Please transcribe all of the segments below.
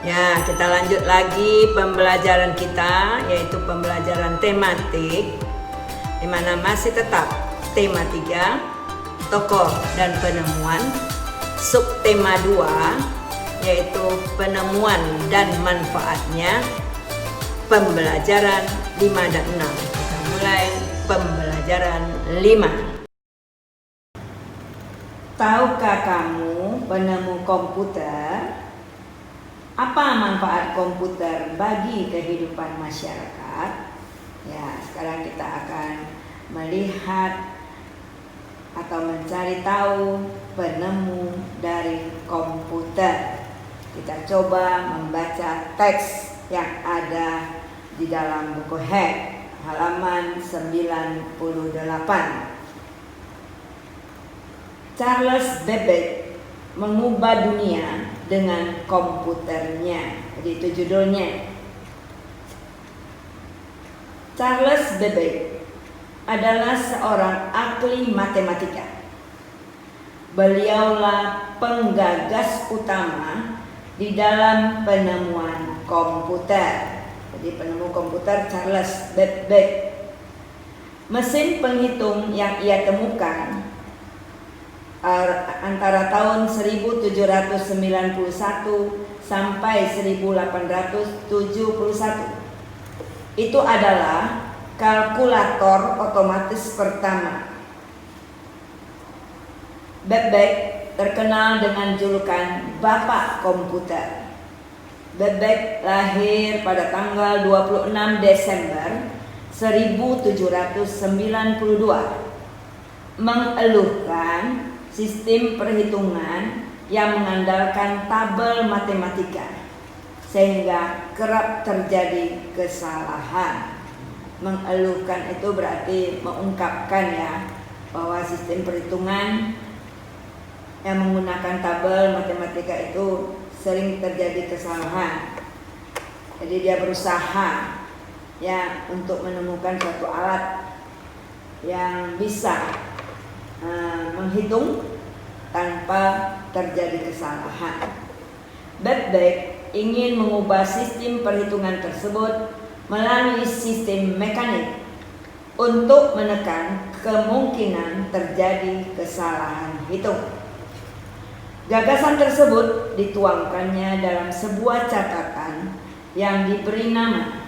Ya, kita lanjut lagi pembelajaran kita, yaitu pembelajaran tematik, di mana masih tetap tema 3, tokoh dan penemuan. Subtema 2, yaitu penemuan dan manfaatnya. Pembelajaran 5 dan 6. Kita mulai pembelajaran 5. Tahukah kamu, penemu komputer, apa manfaat komputer bagi kehidupan masyarakat? Ya, sekarang kita akan melihat atau mencari tahu penemu dari komputer. Kita coba membaca teks yang ada di dalam buku Hack, halaman 98. Charles Babbage mengubah dunia dengan komputernya. Jadi itu judulnya. Charles Babbage adalah seorang ahli matematika. Beliaulah penggagas utama di dalam penemuan komputer. Jadi penemu komputer Charles Babbage. Mesin penghitung yang ia temukan antara tahun 1791 sampai 1871 itu adalah kalkulator otomatis pertama. Babbage terkenal dengan julukan Bapak Komputer. Babbage lahir pada tanggal 26 Desember 1792, mengeluhkan sistem perhitungan yang mengandalkan tabel matematika, sehingga kerap terjadi kesalahan. Mengeluhkan itu berarti mengungkapkan ya, bahwa sistem perhitungan yang menggunakan tabel matematika itu sering terjadi kesalahan. Jadi dia berusaha ya untuk menemukan suatu alat yang bisa menghitung tanpa terjadi kesalahan. Babbage ingin mengubah sistem perhitungan tersebut melalui sistem mekanik untuk menekan kemungkinan terjadi kesalahan hitung. Gagasan tersebut dituangkannya dalam sebuah catatan yang diberi nama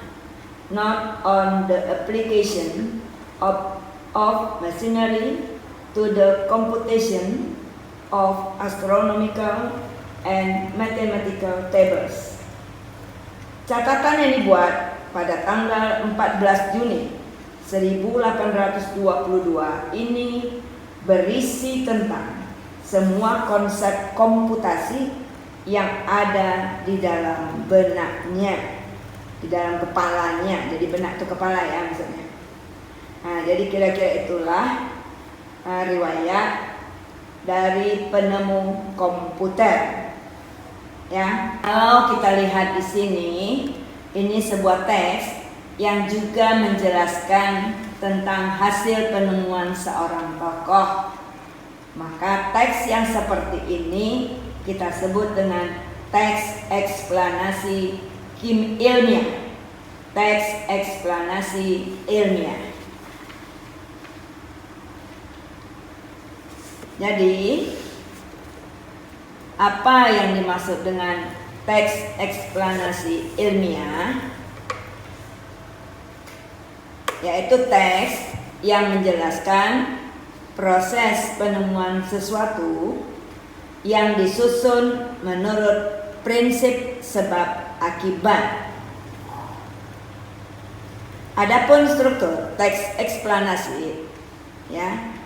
Note on the Application of Machinery to the Computation of Astronomical and Mathematical Tables. Catatan yang dibuat pada tanggal 14 Juni 1822 ini berisi tentang semua konsep komputasi yang ada di dalam benaknya, di dalam kepalanya. Jadi benak itu kepala ya maksudnya. Nah, jadi kira-kira itulah riwayat dari penemu komputer. Ya, kalau kita lihat di sini, ini sebuah teks yang juga menjelaskan tentang hasil penemuan seorang tokoh. Maka teks yang seperti ini kita sebut dengan teks eksplanasi ilmiah. Teks eksplanasi ilmiah. Jadi, apa yang dimaksud dengan teks eksplanasi ilmiah? Yaitu teks yang menjelaskan proses penemuan sesuatu yang disusun menurut prinsip sebab akibat. Adapun struktur teks eksplanasi ya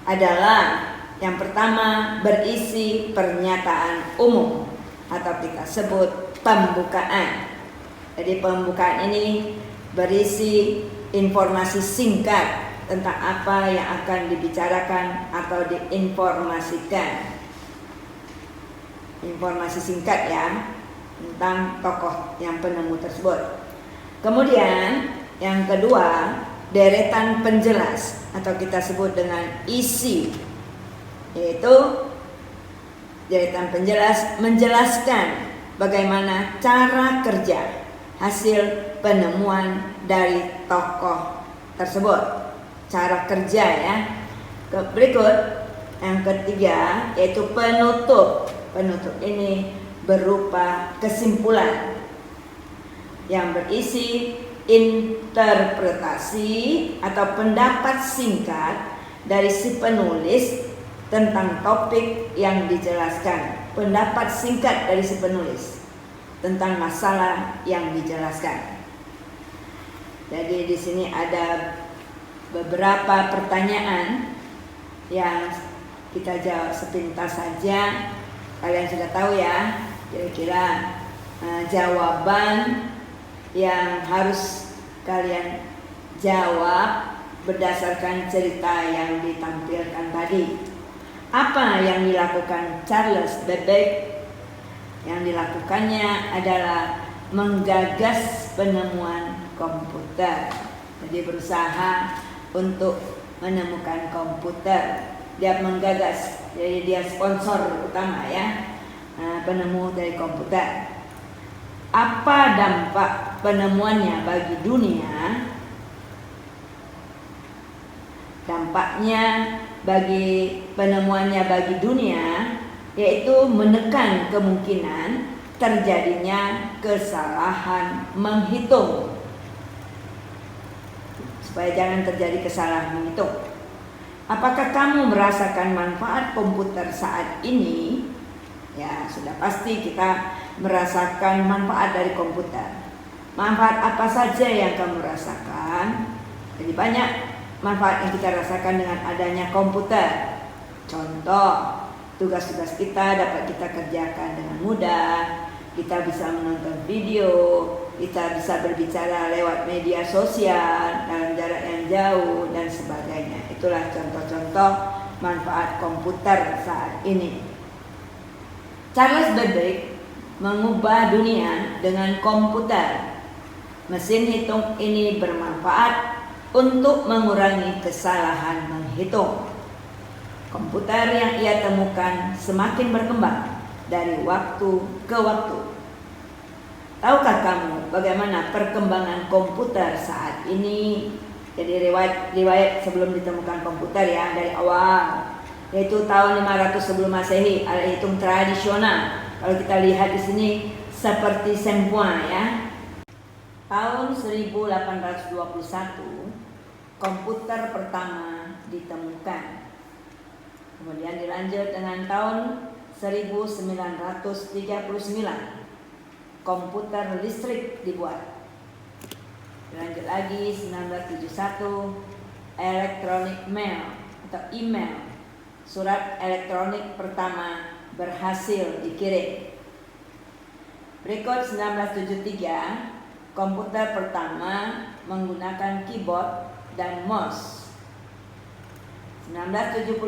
adalah yang pertama berisi pernyataan umum atau kita sebut pembukaan. Jadi pembukaan ini berisi informasi singkat tentang apa yang akan dibicarakan atau diinformasikan. Informasi singkat ya tentang tokoh yang penemu tersebut. Kemudian yang kedua, deretan penjelas atau kita sebut dengan isi, yaitu deretan penjelas menjelaskan bagaimana cara kerja hasil penemuan dari tokoh tersebut. Cara kerja ya. Berikut yang ketiga yaitu penutup. Penutup ini berupa kesimpulan yang berisi interpretasi atau pendapat singkat dari si penulis tentang topik yang dijelaskan. Pendapat singkat dari si penulis tentang masalah yang dijelaskan. Jadi di sini ada beberapa pertanyaan yang kita jawab sepintas saja. Kalian sudah tahu ya, kira-kira jawaban yang harus kalian jawab berdasarkan cerita yang ditampilkan tadi. Apa yang dilakukan Charles Babbage? Yang dilakukannya adalah menggagas penemuan komputer. Jadi berusaha untuk menemukan komputer. Dia menggagas, jadi dia sponsor utama ya, penemu dari komputer. Apa dampak penemuannya bagi dunia? Dampaknya bagi penemuannya bagi dunia yaitu menekan kemungkinan terjadinya kesalahan menghitung. Supaya jangan terjadi kesalahan menghitung. Apakah kamu merasakan manfaat komputer saat ini? Ya, sudah pasti kita merasakan manfaat dari komputer. Manfaat apa saja yang kamu rasakan? Jadi banyak manfaat yang kita rasakan dengan adanya komputer. Contoh, tugas-tugas kita dapat kita kerjakan dengan mudah. Kita bisa menonton video, kita bisa berbicara lewat media sosial dalam jarak yang jauh dan sebagainya. Itulah contoh-contoh manfaat komputer saat ini. Charles Babbage mengubah dunia dengan komputer. Mesin hitung ini bermanfaat untuk mengurangi kesalahan menghitung. Komputer yang ia temukan semakin berkembang dari waktu ke waktu. Tahukah kamu bagaimana perkembangan komputer saat ini? Jadi riwayat sebelum ditemukan komputer ya, dari awal, yaitu tahun 500 sebelum Masehi, alat hitung tradisional. Kalau kita lihat di sini seperti sempoin ya. Tahun 1821 komputer pertama ditemukan. Kemudian dilanjut dengan tahun 1939 komputer listrik dibuat. Lanjut lagi 1971 electronic mail atau email, surat elektronik pertama berhasil dikirim. Berikut 1973 komputer pertama menggunakan keyboard dan mouse. 1975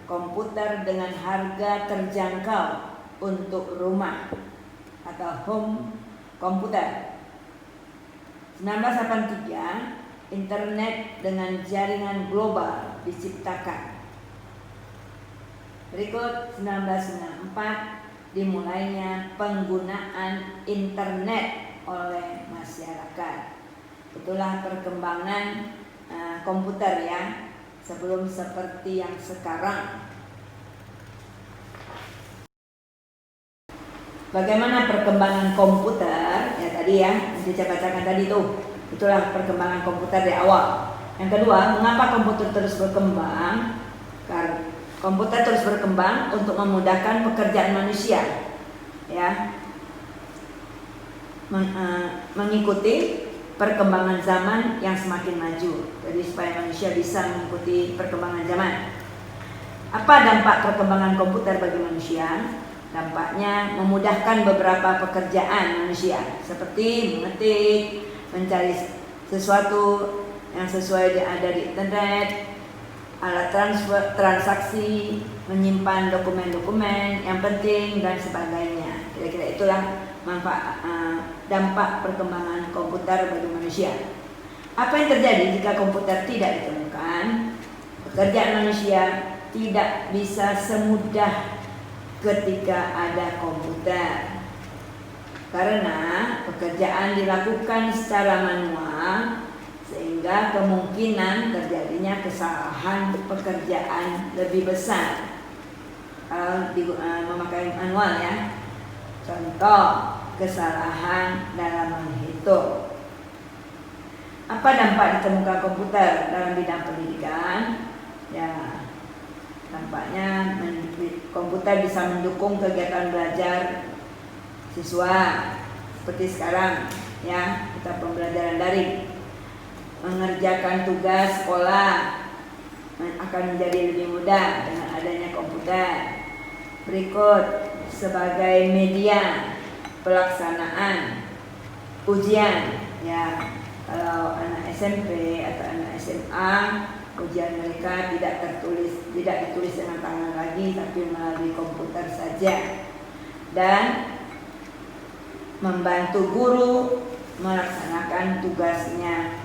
komputer dengan harga terjangkau untuk rumah atau home komputer. 1983 internet dengan jaringan global diciptakan. Berikut 1994 dimulainya penggunaan internet oleh masyarakat. Itulah perkembangan komputer ya, sebelum seperti yang sekarang. Bagaimana perkembangan komputer? Ya tadi ya, saya bacakan tadi tuh. Itulah perkembangan komputer di awal. Yang kedua, mengapa komputer terus berkembang? Karena komputer terus berkembang untuk memudahkan pekerjaan manusia. Ya. Mengikuti perkembangan zaman yang semakin maju. Jadi supaya manusia bisa mengikuti perkembangan zaman. Apa dampak perkembangan komputer bagi manusia? Dampaknya memudahkan beberapa pekerjaan manusia, seperti mengetik, mencari sesuatu yang sesuai ada di internet, alat transaksi, menyimpan dokumen-dokumen yang penting dan sebagainya. Kira-kira itulah manfaat dampak perkembangan komputer bagi manusia. Apa yang terjadi jika komputer tidak ditemukan? Pekerjaan manusia tidak bisa semudah ketika ada komputer. karena pekerjaan dilakukan secara manual sehingga kemungkinan terjadinya kesalahan pekerjaan lebih besar kalau memakai manual ya. Contoh kesalahan dalam menghitung. Apa dampak ditemukan komputer dalam bidang pendidikan? Ya, dampaknya komputer bisa mendukung kegiatan belajar siswa seperti sekarang ya, kita pembelajaran daring. Mengerjakan tugas sekolah akan menjadi lebih mudah dengan adanya komputer. Berikut sebagai media pelaksanaan ujian ya, kalau anak SMP atau anak SMA ujian mereka tidak ditulis dengan tangan lagi tapi melalui komputer saja, dan membantu guru melaksanakan tugasnya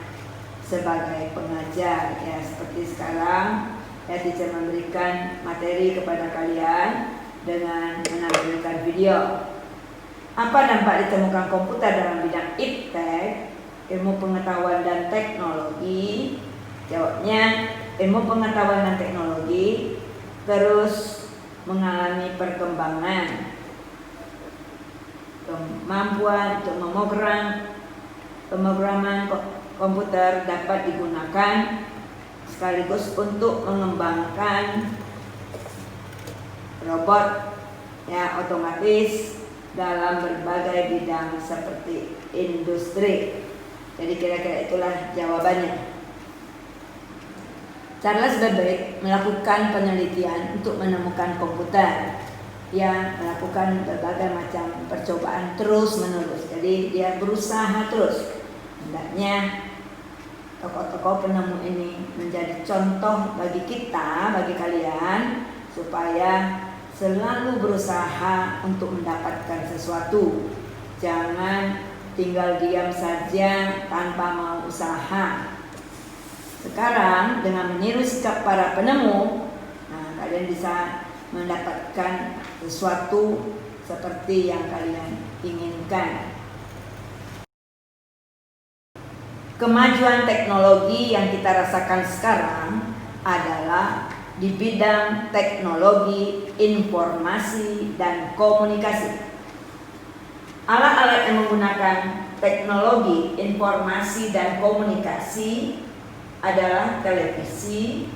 sebagai pengajar ya. Seperti sekarang ya, teacher memberikan materi kepada kalian dengan menampilkan video. Apa dampak ditemukan komputer dalam bidang iptek, ilmu pengetahuan dan teknologi? Jawabnya, ilmu pengetahuan dan teknologi terus mengalami perkembangan. Kemampuan untuk pemrograman komputer dapat digunakan sekaligus untuk mengembangkan robot ya otomatis dalam berbagai bidang seperti industri. Jadi kira-kira itulah jawabannya. Charles Babbage melakukan penelitian untuk menemukan komputer. Dia melakukan berbagai macam percobaan terus-menerus. Jadi dia berusaha terus. Hendaknya tokoh-tokoh penemu ini menjadi contoh bagi kita, bagi kalian, supaya selalu berusaha untuk mendapatkan sesuatu. Jangan tinggal diam saja tanpa mau usaha. Sekarang dengan meniru sikap para penemu, kalian bisa mendapatkan sesuatu seperti yang kalian inginkan. Kemajuan teknologi yang kita rasakan sekarang adalah di bidang teknologi informasi dan komunikasi. Alat-alat yang menggunakan teknologi informasi dan komunikasi adalah televisi,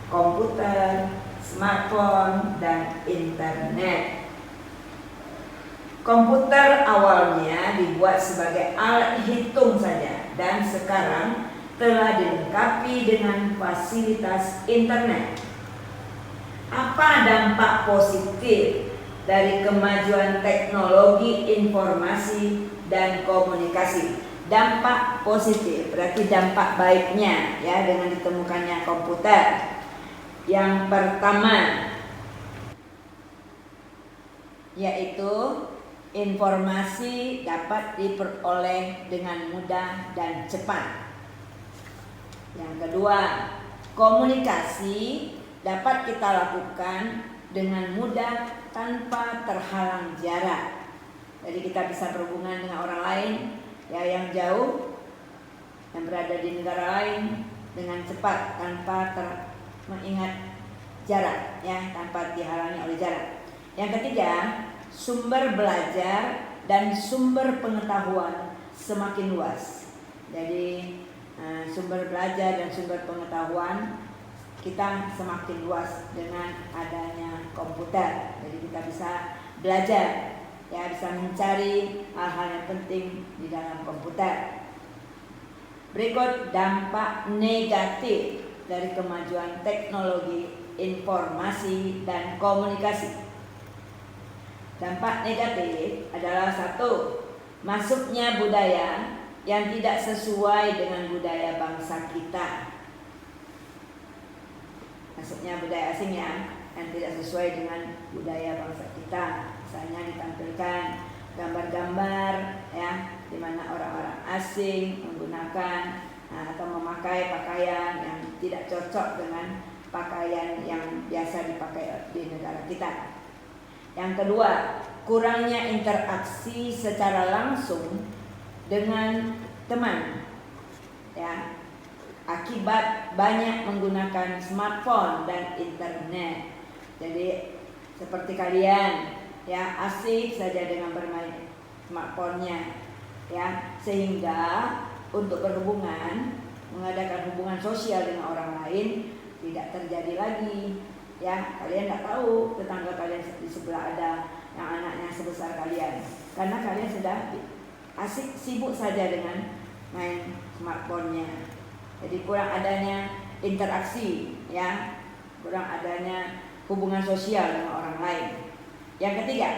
komputer, smartphone, dan internet. Komputer awalnya dibuat sebagai alat hitung saja, dan sekarang telah dilengkapi dengan fasilitas internet. Apa dampak positif dari kemajuan teknologi informasi dan komunikasi? Dampak positif berarti dampak baiknya ya dengan ditemukannya komputer. Yang pertama yaitu informasi dapat diperoleh dengan mudah dan cepat. Yang kedua, komunikasi dapat kita lakukan dengan mudah tanpa terhalang jarak. Jadi kita bisa berhubungan dengan orang lain ya yang jauh, yang berada di negara lain dengan cepat tanpa mengingat jarak ya, tanpa dihalangi oleh jarak. Yang ketiga, sumber belajar dan sumber pengetahuan semakin luas. Jadi sumber belajar dan sumber pengetahuan kita semakin luas dengan adanya komputer. Jadi kita bisa belajar ya, bisa mencari hal-hal yang penting di dalam komputer. Berikut dampak negatif dari kemajuan teknologi informasi dan komunikasi. Dampak negatif adalah satu, masuknya budaya yang tidak sesuai dengan budaya bangsa kita. Masuknya budaya asing yang tidak sesuai dengan budaya bangsa kita. Misalnya ditampilkan gambar-gambar ya, di mana orang-orang asing menggunakan atau memakai pakaian yang tidak cocok dengan pakaian yang biasa dipakai di negara kita. Yang kedua, kurangnya interaksi secara langsung dengan teman, ya, akibat banyak menggunakan smartphone dan internet. Jadi seperti kalian, ya, asik saja dengan bermain smartphone-nya, ya, sehingga untuk berhubungan, mengadakan hubungan sosial dengan orang lain tidak terjadi lagi. Ya, kalian tidak tahu tetangga kalian di sebelah ada yang anaknya sebesar kalian, karena kalian sudah asik sibuk saja dengan main smartphone-nya. Jadi kurang adanya interaksi, ya, kurang adanya hubungan sosial dengan orang lain. Yang ketiga,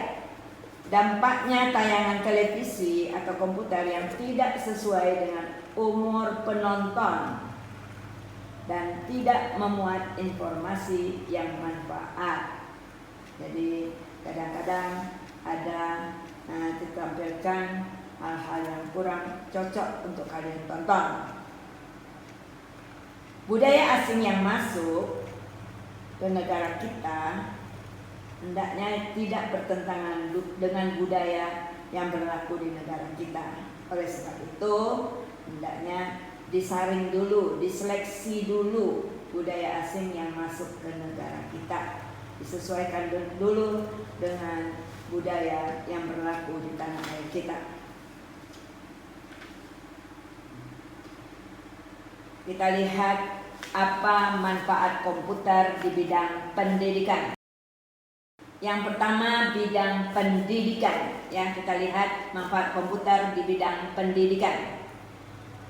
dampaknya tayangan televisi atau komputer yang tidak sesuai dengan umur penonton dan tidak memuat informasi yang manfaat. Jadi kadang-kadang ada ditampilkan hal-hal yang kurang cocok untuk kalian tonton. Budaya asing yang masuk ke negara kita hendaknya tidak bertentangan dengan budaya yang berlaku di negara kita. Oleh sebab itu, hendaknya disaring dulu, diseleksi dulu budaya asing yang masuk ke negara kita, disesuaikan dulu dengan budaya yang berlaku di tanah air kita. Kita lihat apa manfaat komputer di bidang pendidikan. Yang pertama, bidang pendidikan. Ya, kita lihat manfaat komputer di bidang pendidikan.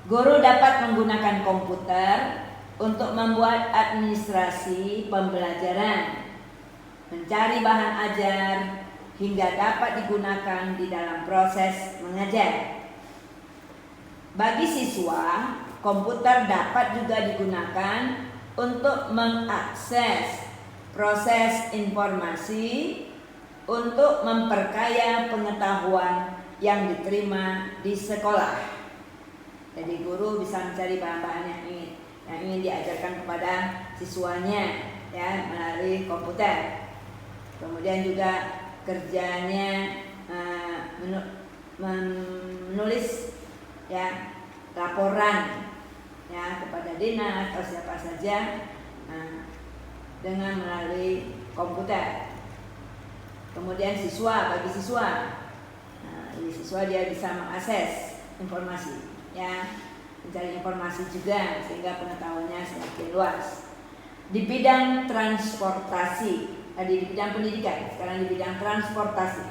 Guru dapat menggunakan komputer untuk membuat administrasi pembelajaran, mencari bahan ajar, hingga dapat digunakan di dalam proses mengajar. Bagi siswa, komputer dapat juga digunakan untuk mengakses proses informasi untuk memperkaya pengetahuan yang diterima di sekolah. Jadi guru bisa mencari bahan-bahan yang ingin diajarkan kepada siswanya, ya, melalui komputer. Kemudian juga kerjanya menulis, ya, laporan, ya, kepada dinas atau siapa saja dengan melalui komputer. Kemudian bagi siswa, dia bisa mengakses informasi, ya, mencari informasi juga sehingga pengetahuannya semakin luas. Di bidang transportasi, tadi di bidang pendidikan, sekarang di bidang transportasi.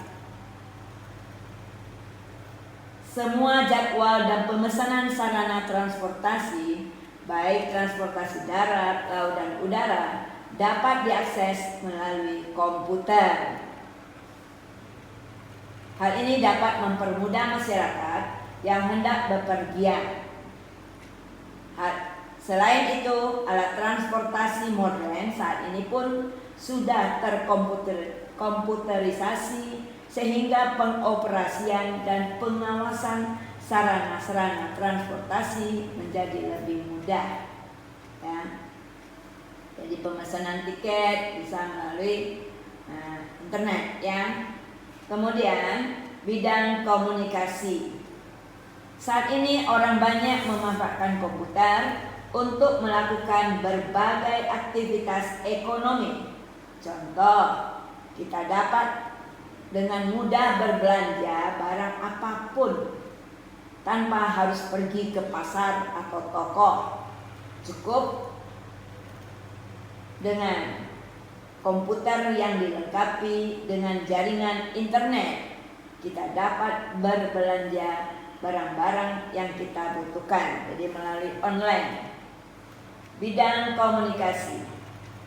Semua jadwal dan pemesanan sarana transportasi, baik transportasi darat, laut, dan udara, dapat diakses melalui komputer. Hal ini dapat mempermudah masyarakat yang hendak bepergian. Selain itu, alat transportasi modern saat ini pun sudah terkomputerisasi sehingga pengoperasian dan pengawasan sarana-sarana transportasi menjadi lebih mudah, ya. Jadi pemesanan tiket bisa melalui internet, ya. Kemudian bidang komunikasi. Saat ini orang banyak memanfaatkan komputer untuk melakukan berbagai aktivitas ekonomi. Contoh, kita dapat dengan mudah berbelanja barang apapun tanpa harus pergi ke pasar atau toko. Cukup dengan komputer yang dilengkapi dengan jaringan internet, kita dapat berbelanja barang-barang yang kita butuhkan, jadi melalui online. Bidang komunikasi.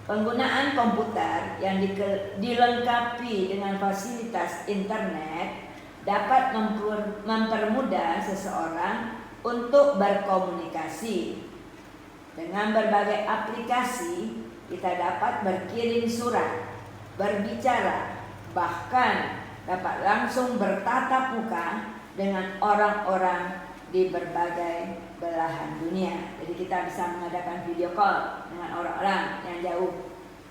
Penggunaan komputer yang dilengkapi dengan fasilitas internet dapat mempermudah seseorang untuk berkomunikasi. Dengan berbagai aplikasi, kita dapat berkirim surat, berbicara, bahkan dapat langsung bertatap muka dengan orang-orang di berbagai belahan dunia. Jadi kita bisa mengadakan video call dengan orang-orang yang jauh,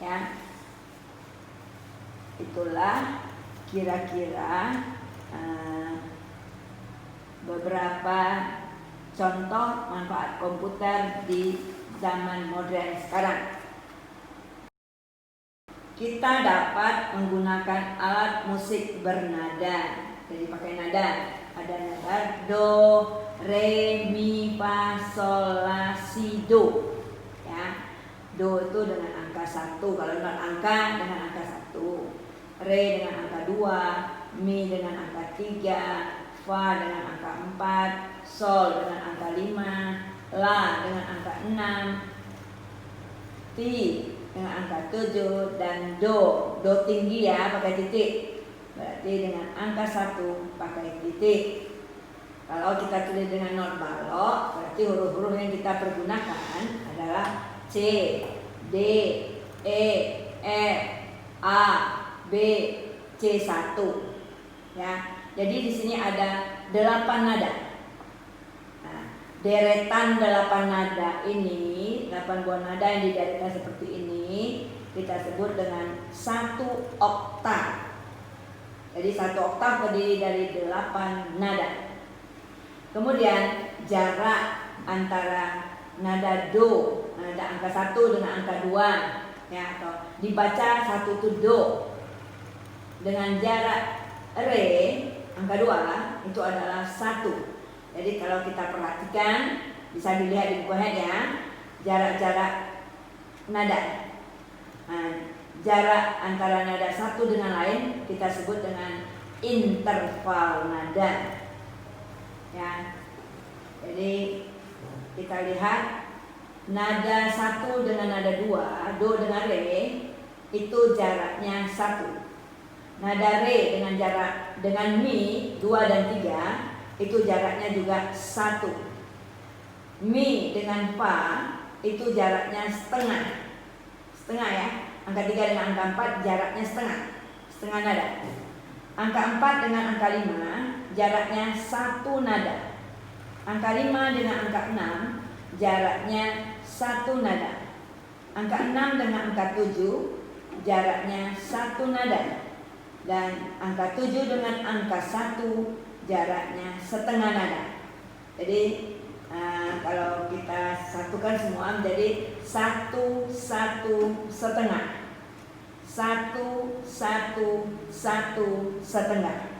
ya. Itulah kira-kira beberapa contoh manfaat komputer di zaman modern sekarang. Kita dapat menggunakan alat musik bernada. Jadi pakai nada. Ada nada do, re, mi, fa, sol, la, si, do. Ya. Do itu dengan angka 1. Kalau non angka dengan angka 1. Re dengan angka 2, mi dengan angka 3, fa dengan angka 4, sol dengan angka 5, la dengan angka 6, ti dengan angka 7, dan do tinggi ya pakai titik. Berarti dengan angka 1 pakai titik. Kalau kita tulis dengan not balok, berarti huruf-huruf yang kita pergunakan adalah C, D, E, F, A, B, C1. Ya. Jadi di sini ada 8 nada. Nah, deretan 8 nada ini, 8 buah nada yang dideretkan seperti ini, kita sebut dengan 1 oktav. Jadi 1 oktav terdiri dari 8 nada. Kemudian jarak antara nada do, nada angka 1 dengan angka 2, ya, atau dibaca 1 itu do, dengan jarak re angka 2 itu adalah 1. Jadi kalau kita perhatikan, bisa dilihat di buku head ya, jarak-jarak nada. Nah, jarak antara nada satu dengan lain kita sebut dengan interval nada. Ya. Jadi kita lihat nada 1 dengan nada 2, do dengan re, itu jaraknya 1. Nada re dengan mi 2 dan 3 itu jaraknya juga 1. Mi dengan fa itu jaraknya setengah. Setengah ya. Angka 3 dengan angka 4 jaraknya setengah. Setengah nada. Angka 4 dengan angka 5 jaraknya 1 nada. Angka 5 dengan angka 6 jaraknya 1 nada. Angka 6 dengan angka 7 jaraknya 1 nada. Dan angka 7 dengan angka 1 jaraknya setengah nada. Jadi kalau kita satukan semua menjadi 1, 1, setengah. 1, 1, 1, setengah.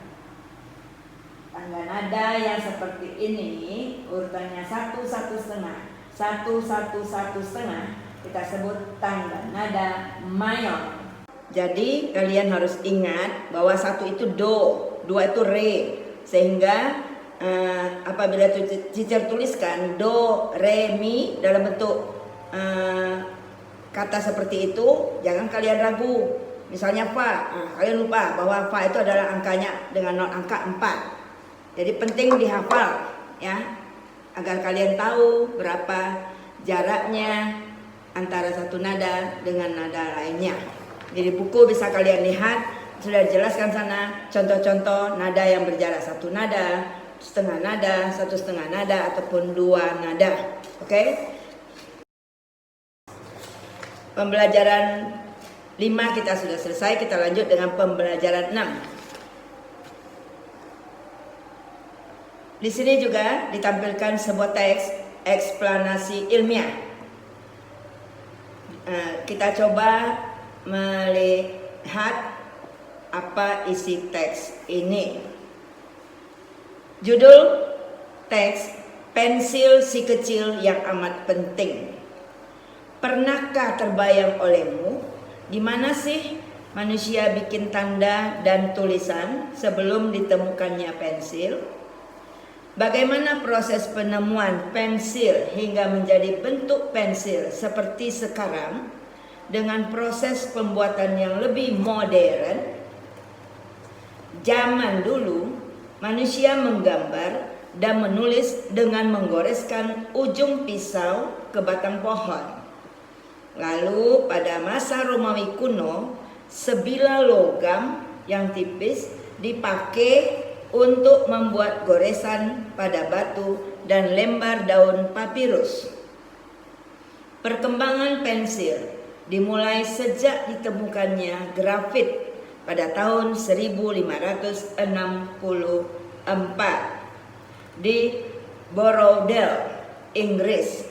Tangga nada yang seperti ini urutannya 1, 1 setengah, 1, 1, 1 setengah, kita sebut tangga nada mayor. Jadi kalian harus ingat bahwa 1 itu do, 2 itu re, sehingga apabila teacher tuliskan do, re, mi dalam bentuk kata seperti itu, jangan kalian ragu. Misalnya fa, kalian lupa bahwa fa itu adalah angkanya dengan not angka 4. Jadi penting dihafal ya, agar kalian tahu berapa jaraknya antara satu nada dengan nada lainnya. Jadi buku bisa kalian lihat, sudah dijelaskan sana contoh-contoh nada yang berjarak 1 nada, setengah nada, 1 setengah nada, ataupun 2 nada. Oke? Pembelajaran 5 kita sudah selesai, kita lanjut dengan pembelajaran 6. Di sini juga ditampilkan sebuah teks eksplanasi ilmiah. Kita coba melihat apa isi teks ini. Judul teks, pensil si kecil yang amat penting. Pernahkah terbayang olehmu di mana sih manusia bikin tanda dan tulisan sebelum ditemukannya pensil? Bagaimana proses penemuan pensil hingga menjadi bentuk pensil seperti sekarang dengan proses pembuatan yang lebih modern? Zaman dulu manusia menggambar dan menulis dengan menggoreskan ujung pisau ke batang pohon. Lalu pada masa Romawi kuno, sebilah logam yang tipis dipakai untuk membuat goresan pada batu dan lembar daun papirus. Perkembangan pensil dimulai sejak ditemukannya grafit pada tahun 1564 di Borrowdale, Inggris.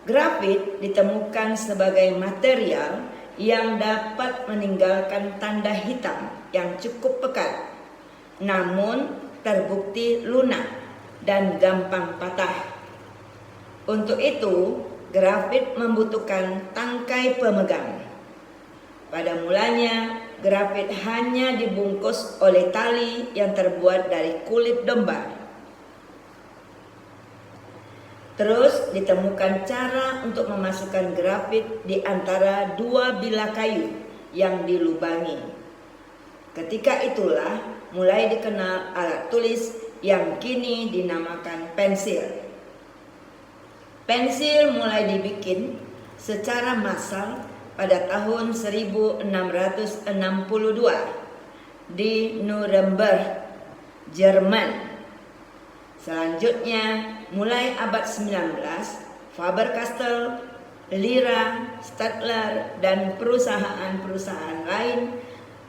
Grafit ditemukan sebagai material yang dapat meninggalkan tanda hitam yang cukup pekat, namun terbukti lunak dan gampang patah. Untuk itu, grafit membutuhkan tangkai pemegang. Pada mulanya, grafit hanya dibungkus oleh tali yang terbuat dari kulit domba. Terus ditemukan cara untuk memasukkan grafit di antara dua bilah kayu yang dilubangi. Ketika itulah mulai dikenal alat tulis yang kini dinamakan pensil. Pensil mulai dibikin secara massal pada tahun 1662 di Nuremberg, Jerman. Selanjutnya, mulai abad 19, Faber-Castell, Lyra, Staedtler, dan perusahaan-perusahaan lain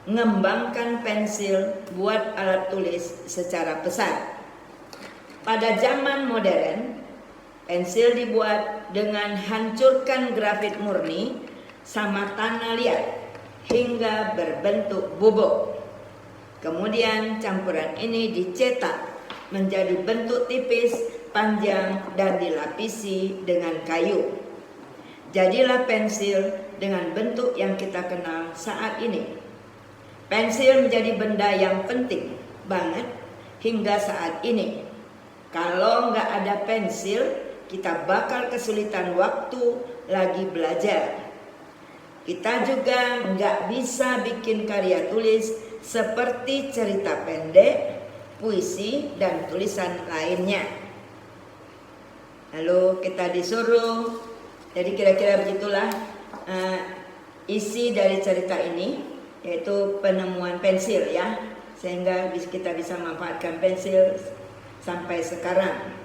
mengembangkan pensil buat alat tulis secara besar. Pada zaman modern, pensil dibuat dengan hancurkan grafit murni sama tanah liat hingga berbentuk bubuk. Kemudian campuran ini dicetak menjadi bentuk tipis, panjang, dan dilapisi dengan kayu. Jadilah pensil dengan bentuk yang kita kenal saat ini. Pensil menjadi benda yang penting banget hingga saat ini. Kalau nggak ada pensil, kita bakal kesulitan waktu lagi belajar. Kita juga nggak bisa bikin karya tulis seperti cerita pendek, puisi, dan tulisan lainnya. Lalu kita disuruh, jadi kira-kira begitulah isi dari cerita ini, yaitu penemuan pensil ya, sehingga kita bisa manfaatkan pensil sampai sekarang.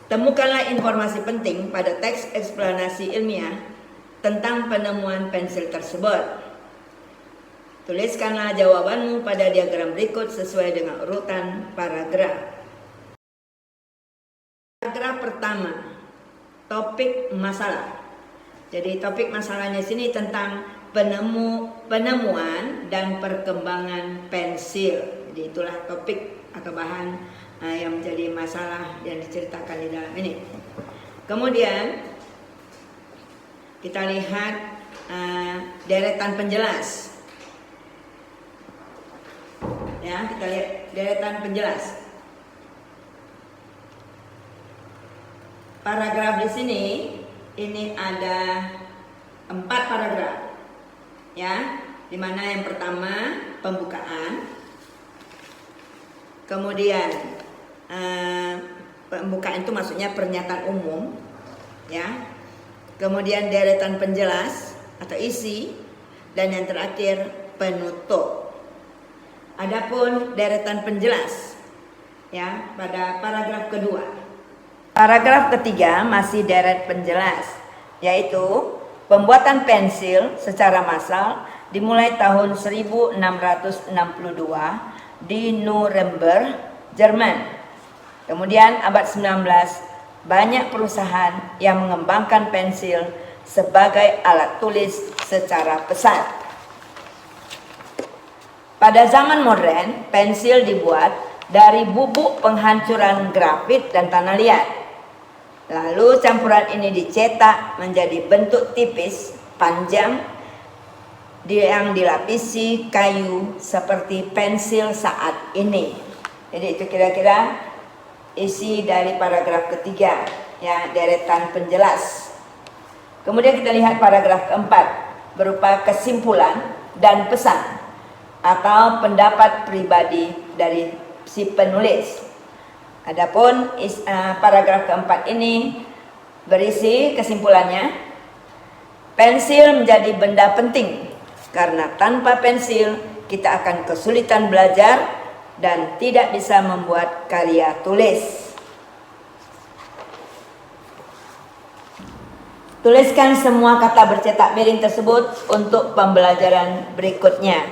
Temukanlah informasi penting pada teks eksplanasi ilmiah tentang penemuan pensil tersebut. Tuliskanlah jawabanmu pada diagram berikut sesuai dengan urutan paragraf. Paragraf pertama, topik masalah. Jadi topik masalahnya sini tentang penemuan dan perkembangan pensil. Jadi itulah topik atau bahan yang menjadi masalah yang diceritakan di dalam ini. Kemudian kita lihat deretan penjelas. Ya, kita lihat deretan penjelas. Paragraf di sini ini ada 4 paragraf. Ya, di mana yang pertama pembukaan. Kemudian pembukaan itu maksudnya pernyataan umum, ya. Kemudian deretan penjelas atau isi, dan yang terakhir penutup. Adapun deretan penjelas, ya, pada paragraf kedua. Paragraf ketiga masih deret penjelas, yaitu pembuatan pensil secara massal dimulai tahun 1662 di Nuremberg, Jerman. Kemudian abad 19 banyak perusahaan yang mengembangkan pensil sebagai alat tulis secara besar. Pada zaman modern, pensil dibuat dari bubuk penghancuran grafit dan tanah liat. Lalu campuran ini dicetak menjadi bentuk tipis, panjang, yang dilapisi kayu seperti pensil saat ini. Jadi itu kira-kira isi dari paragraf ketiga, ya, deretan penjelas. Kemudian kita lihat paragraf keempat, berupa kesimpulan dan pesan atau pendapat pribadi dari si penulis. Adapun paragraf keempat ini berisi kesimpulannya, pensil menjadi benda penting karena tanpa pensil kita akan kesulitan belajar dan tidak bisa membuat karya tulis. Tuliskan semua kata bercetak miring tersebut untuk pembelajaran berikutnya.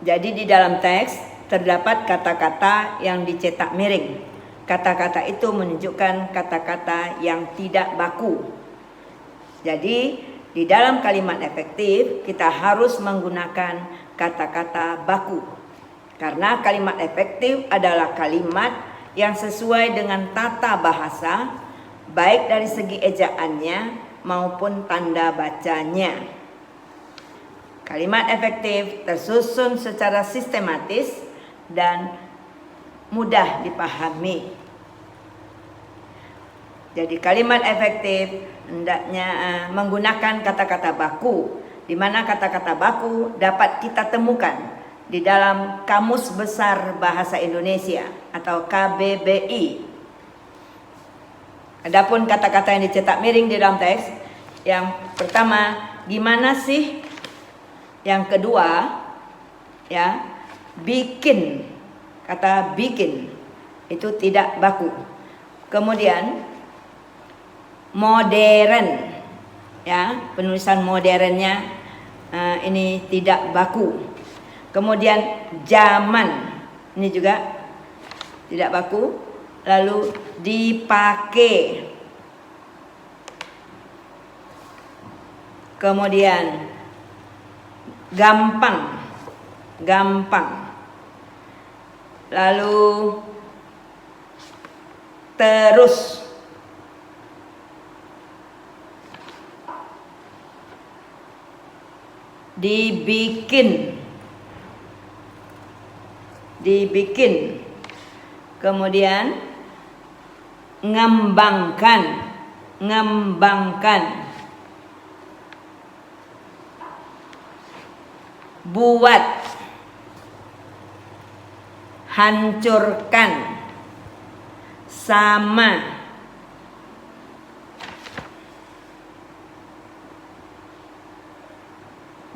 Jadi di dalam teks terdapat kata-kata yang dicetak miring. Kata-kata itu menunjukkan kata-kata yang tidak baku. Jadi di dalam kalimat efektif kita harus menggunakan kata-kata baku. Karena kalimat efektif adalah kalimat yang sesuai dengan tata bahasa, baik dari segi ejaannya maupun tanda bacanya. Kalimat efektif tersusun secara sistematis dan mudah dipahami. Jadi kalimat efektif hendaknya menggunakan kata-kata baku, di mana kata-kata baku dapat kita temukan di dalam Kamus Besar Bahasa Indonesia atau KBBI. Adapun kata-kata yang dicetak miring di dalam teks, yang pertama, gimana sih? Yang kedua, ya, bikin. Kata bikin itu tidak baku. Kemudian modern, ya, penulisan modernnya ini tidak baku. Kemudian zaman, ini juga tidak baku. Lalu dipakai. Kemudian gampang. Lalu terus. Dibikin. Kemudian ngembangkan. Buat. Hancurkan. Sama.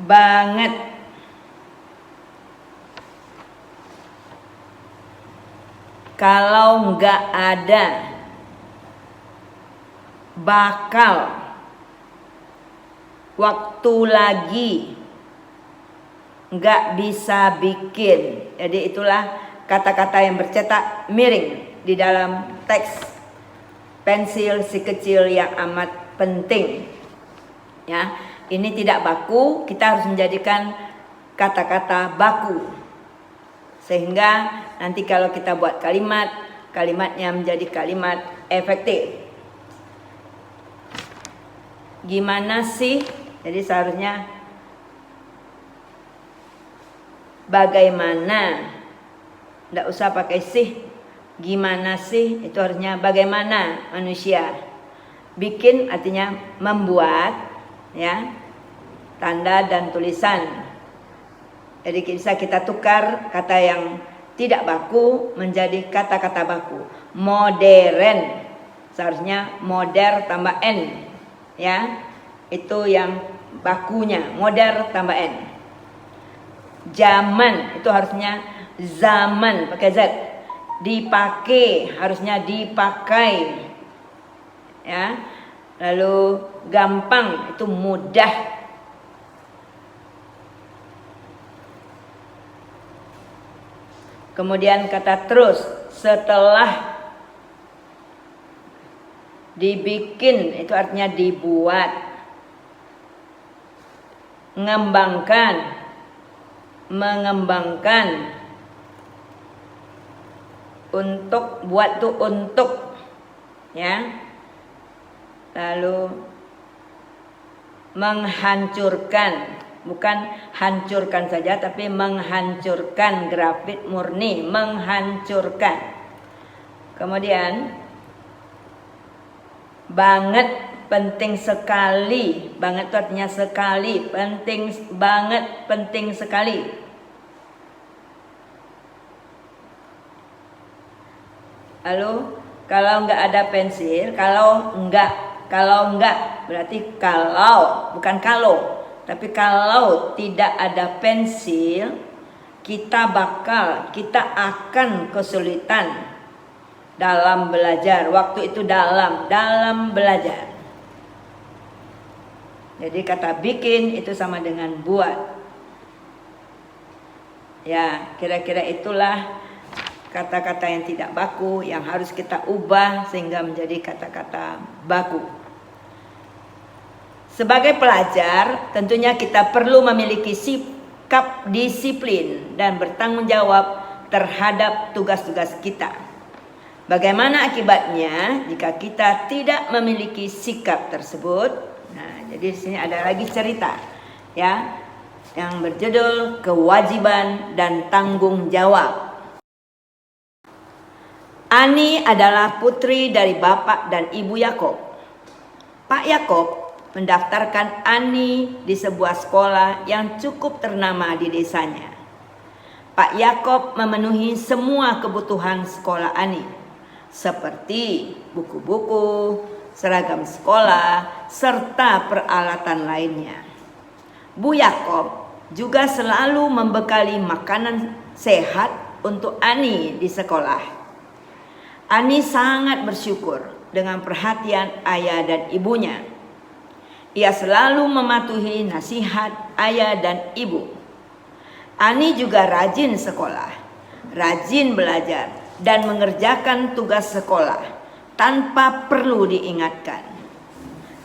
Banget. Kalau nggak ada. Bakal. Waktu lagi. Nggak bisa bikin. Jadi itulah kata-kata yang bercetak miring di dalam teks pensil si kecil yang amat penting. Ya, ini tidak baku, kita harus menjadikan kata-kata baku. Sehingga nanti kalau kita buat kalimat, kalimatnya menjadi kalimat efektif. Gimana sih? Jadi seharusnya bagaimana. Tidak usah pakai sih. Gimana sih? Itu harusnya bagaimana manusia. Bikin artinya membuat, ya, tanda dan tulisan. Jadi bisa kita tukar kata yang tidak baku menjadi kata-kata baku. Modern, seharusnya modern tambah n, ya, itu yang bakunya. Modern tambah n. Zaman itu harusnya zaman pakai z. Dipakai harusnya dipakai, ya. Lalu gampang itu mudah. Kemudian kata terus, setelah dibikin itu artinya dibuat. Mengembangkan. Untuk, buat tuh untuk, ya. Lalu menghancurkan, bukan hancurkan saja tapi menghancurkan, grafit murni, menghancurkan. Kemudian banget, penting sekali. Banget itu artinya sekali, penting banget, penting sekali. Lalu kalau nggak ada pensil, kalau enggak berarti kalau, bukan kalau. Tapi kalau tidak ada pensil, kita akan kesulitan dalam belajar. Waktu itu dalam belajar. Jadi kata bikin itu sama dengan buat. Ya, kira-kira itulah kata-kata yang tidak baku yang harus kita ubah sehingga menjadi kata-kata baku. Sebagai pelajar, tentunya kita perlu memiliki sikap disiplin dan bertanggung jawab terhadap tugas-tugas kita. Bagaimana akibatnya jika kita tidak memiliki sikap tersebut? Nah, jadi di sini ada lagi cerita ya yang berjudul kewajiban dan tanggung jawab. Ani adalah putri dari bapak dan ibu Yakob. Pak Yakob mendaftarkan Ani di sebuah sekolah yang cukup ternama di desanya. Pak Yakob memenuhi semua kebutuhan sekolah Ani, seperti buku-buku, seragam sekolah, serta peralatan lainnya. Bu Yakob juga selalu membekali makanan sehat untuk Ani di sekolah. Ani sangat bersyukur dengan perhatian ayah dan ibunya. Ia selalu mematuhi nasihat ayah dan ibu. Ani juga rajin sekolah, rajin belajar, dan mengerjakan tugas sekolah tanpa perlu diingatkan.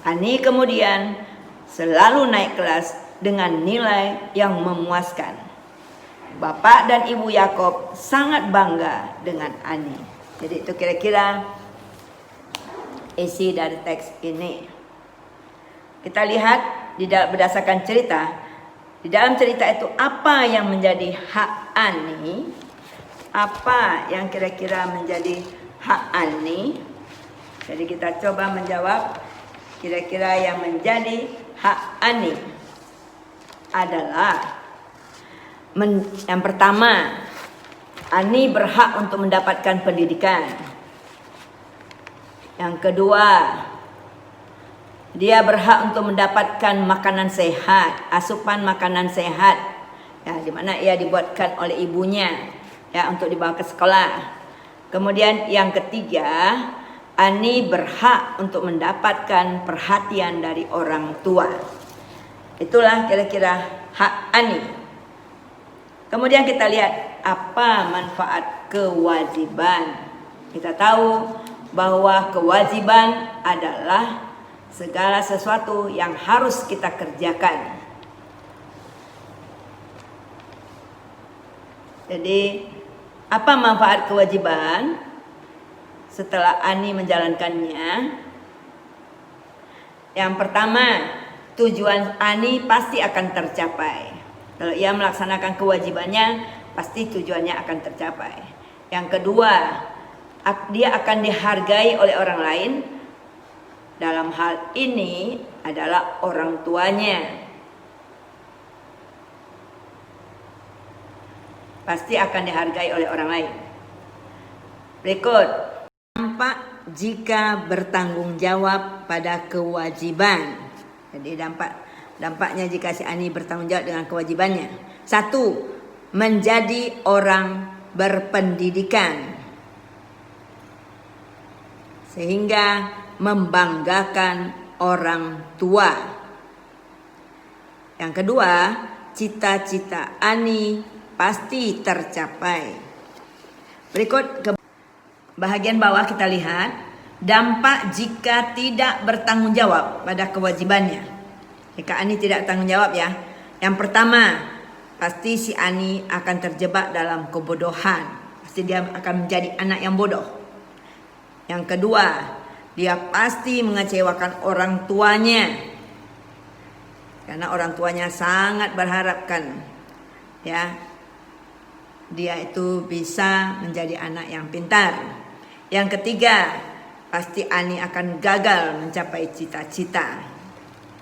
Ani kemudian selalu naik kelas dengan nilai yang memuaskan. Bapak dan ibu Yakob sangat bangga dengan Ani. Jadi itu kira-kira isi dari teks ini. Kita lihat berdasarkan cerita. Di dalam cerita itu apa yang menjadi hak Ani? Apa yang kira-kira menjadi hak Ani? Jadi kita coba menjawab. Kira-kira yang menjadi hak Ani adalah yang pertama, Ani berhak untuk mendapatkan pendidikan. Yang kedua, dia berhak untuk mendapatkan makanan sehat, asupan makanan sehat, ya, di mana ia dibuatkan oleh ibunya, ya, untuk dibawa ke sekolah. Kemudian yang ketiga, Ani berhak untuk mendapatkan perhatian dari orang tua. Itulah kira-kira hak Ani. Kemudian kita lihat apa manfaat kewajiban. Kita tahu bahwa kewajiban adalah segala sesuatu yang harus kita kerjakan. Jadi, apa manfaat kewajiban setelah Ani menjalankannya? Yang pertama, tujuan Ani pasti akan tercapai. Kalau ia melaksanakan kewajibannya, pasti tujuannya akan tercapai. Yang kedua, dia akan dihargai oleh orang lain. Dalam hal ini adalah orang tuanya. Pasti akan dihargai oleh orang lain. Berikut, dampak jika bertanggung jawab pada kewajiban. Jadi dampaknya jika si Ani bertanggung jawab dengan kewajibannya. 1. Menjadi orang berpendidikan, sehingga membanggakan orang tua. Yang kedua, cita-cita Ani pasti tercapai. Berikut ke bahagian bawah kita lihat dampak jika tidak bertanggung jawab pada kewajibannya. Jika Ani tidak tanggung jawab ya. Yang pertama, pasti si Ani akan terjebak dalam kebodohan. Pasti dia akan menjadi anak yang bodoh. Yang kedua, dia pasti mengecewakan orang tuanya. Karena orang tuanya sangat berharapkan ya dia itu bisa menjadi anak yang pintar. Yang ketiga, pasti Ani akan gagal mencapai cita-cita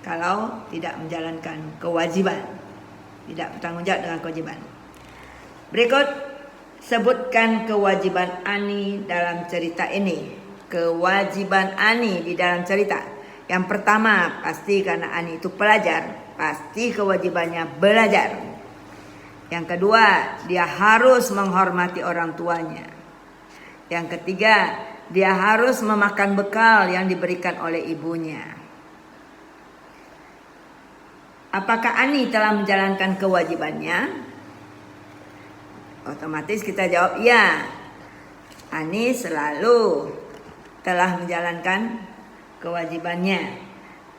kalau tidak menjalankan kewajiban, tidak bertanggung jawab dengan kewajiban. Berikut, sebutkan kewajiban Ani dalam cerita ini. Kewajiban Ani di dalam cerita. Yang pertama, pasti karena Ani itu pelajar, pasti kewajibannya belajar. Yang kedua, dia harus menghormati orang tuanya. Yang ketiga, dia harus memakan bekal yang diberikan oleh ibunya. Apakah Ani telah menjalankan kewajibannya? Otomatis kita jawab ya. Ani selalu telah menjalankan kewajibannya,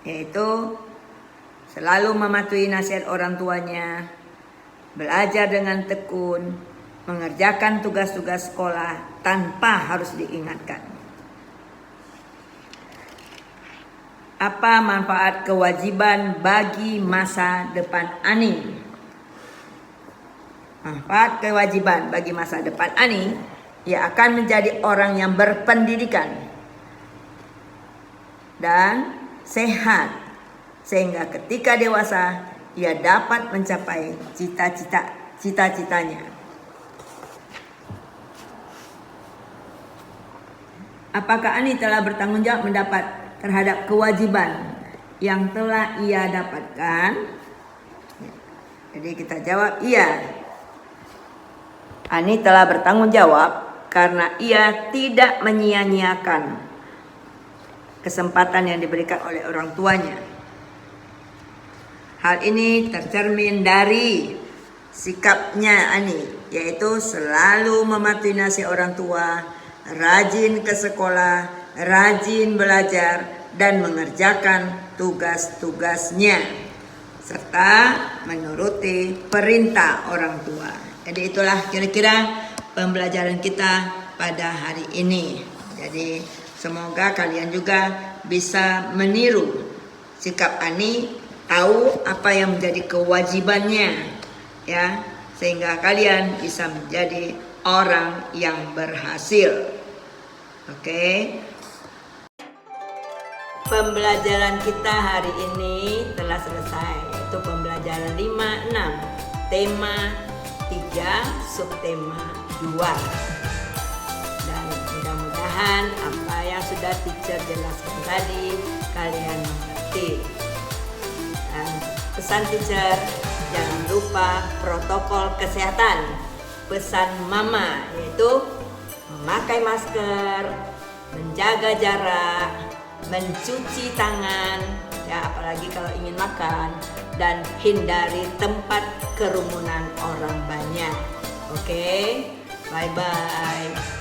yaitu selalu mematuhi nasihat orang tuanya, belajar dengan tekun, mengerjakan tugas-tugas sekolah tanpa harus diingatkan. Apa manfaat kewajiban bagi masa depan Ani? Manfaat kewajiban bagi masa depan Ani, ia akan menjadi orang yang berpendidikan dan sehat, sehingga ketika dewasa ia dapat mencapai cita-citanya. Apakah Ani telah bertanggung jawab terhadap kewajiban yang telah ia dapatkan? Jadi kita jawab iya. Ani telah bertanggung jawab karena ia tidak menyia-nyiakan kesempatan yang diberikan oleh orang tuanya. Hal ini tercermin dari sikapnya Ani, yaitu selalu mematuhi nasihat orang tua, rajin ke sekolah, rajin belajar, dan mengerjakan tugas-tugasnya, serta menuruti perintah orang tua. Jadi itulah kira-kira pembelajaran kita pada hari ini. Jadi semoga kalian juga bisa meniru sikap Ani, tahu apa yang menjadi kewajibannya, ya, sehingga kalian bisa menjadi orang yang berhasil. Oke. Pembelajaran kita hari ini telah selesai, yaitu pembelajaran 5, 6, tema 3, subtema 2. Dan mudah-mudahan apa yang sudah teacher jelaskan tadi kalian mengerti. Dan pesan teacher, jangan lupa protokol kesehatan. Pesan mama yaitu memakai masker, menjaga jarak, mencuci tangan, ya apalagi kalau ingin makan, dan hindari tempat kerumunan orang banyak. Oke, bye-bye.